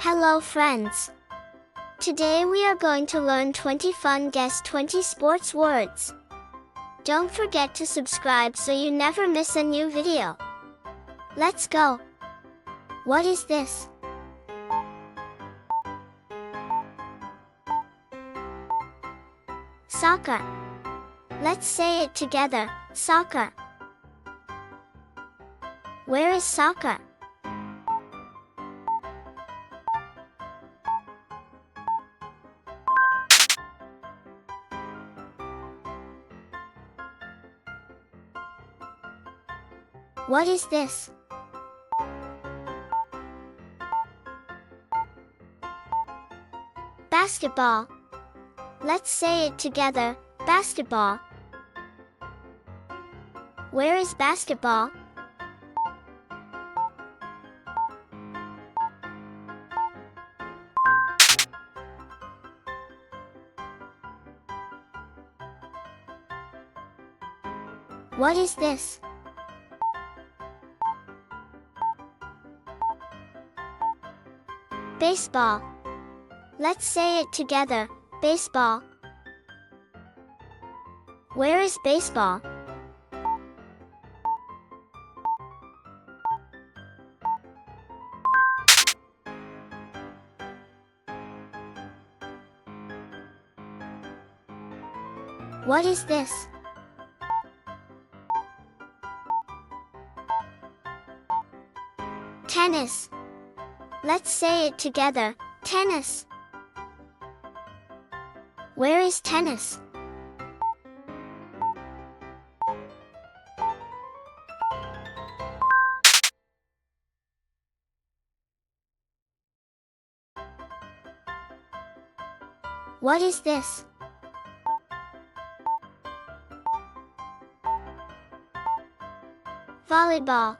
Hello friends! Today we are going to learn 20 fun Guess 20 sports words. Don't forget to subscribe so you never miss a new video. Let's go! What is this? Soccer. Let's say it together, soccer. Where is soccer? What is this? Basketball. Let's say it together, basketball. Where is basketball? What is this? Baseball. Let's say it together, baseball. Where is baseball? What is this? Tennis. Let's say it together, tennis. Where is tennis? What is this? Volleyball.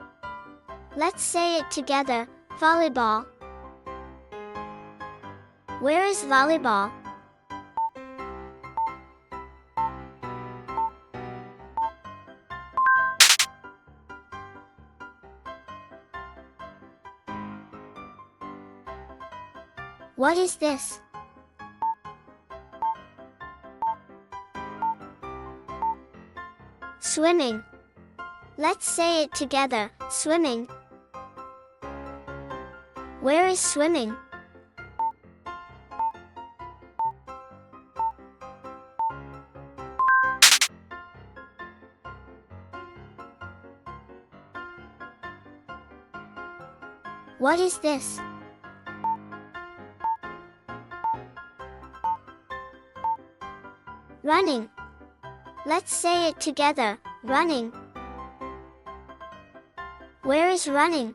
Let's say it together, volleyball. Where is volleyball? What is this? Swimming. Let's say it together, swimming. Where is swimming? What is this? Running. Let's say it together, running. Where is running?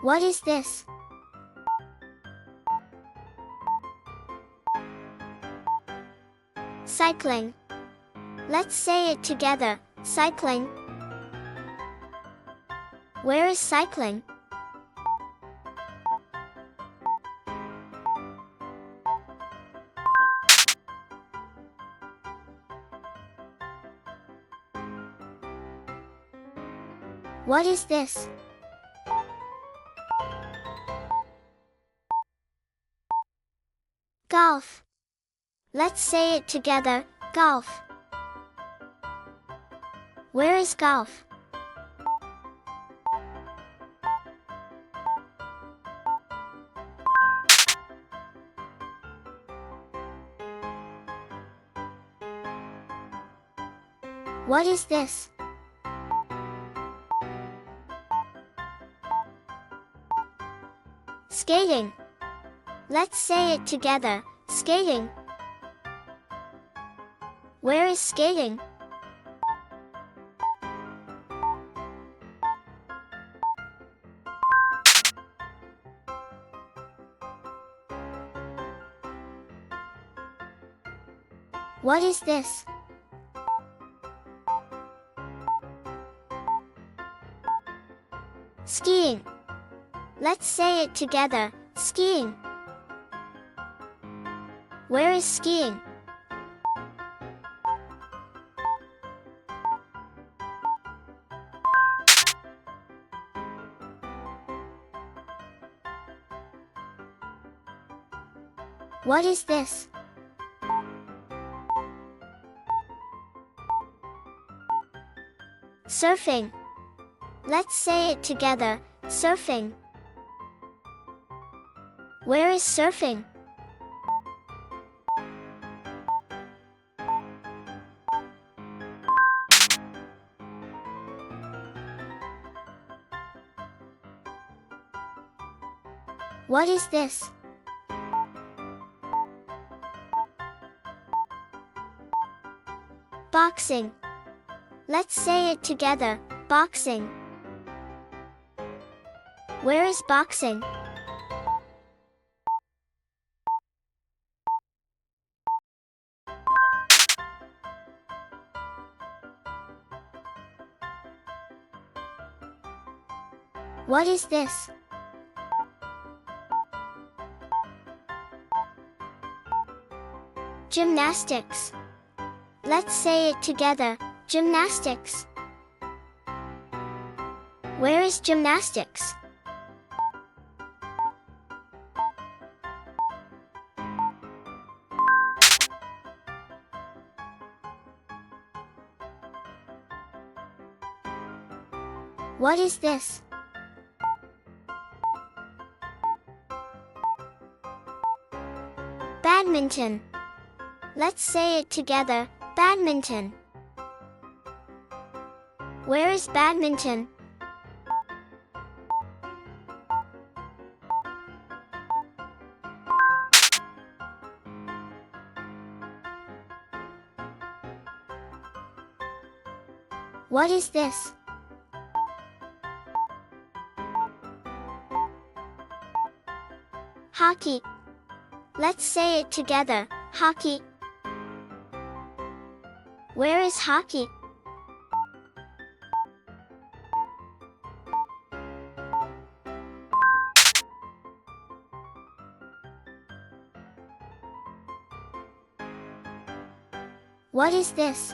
What is this? Cycling. Let's say it together, cycling. Where is cycling? What is this? Golf. Let's say it together, golf. Where is golf? What is this? Skating. Let's say it together, skating. Where is skating? What is this? Skiing. Let's say it together, skiing. Where is skiing? What is this? Surfing. Let's say it together, surfing. Where is surfing? What is this? Boxing. Let's say it together, boxing. Where is boxing? What is this? Gymnastics. Let's say it together, gymnastics. Where is gymnastics? What is this? Badminton. Let's say it together, badminton. Where is badminton? What is this? Hockey. Let's say it together, hockey. Where is hockey? What is this?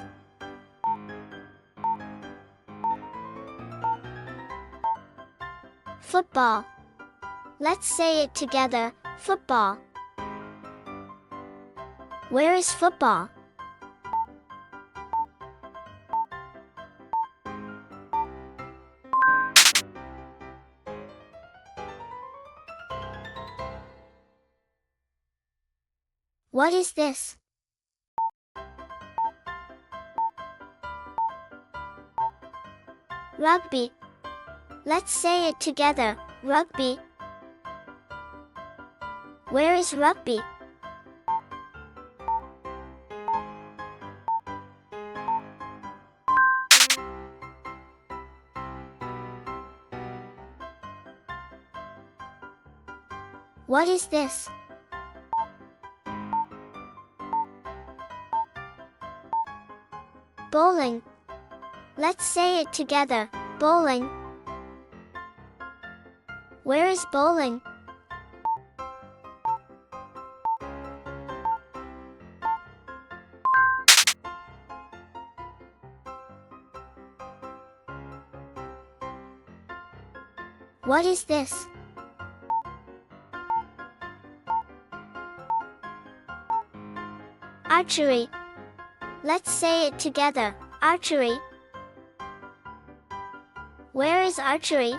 Football. Let's say it together, football. Where is football? What is this? Rugby. Let's say it together, rugby. Where is rugby? What is this? Bowling. Let's say it together, bowling. Where is bowling? What is this? Archery. Let's say it together, archery. Where is archery?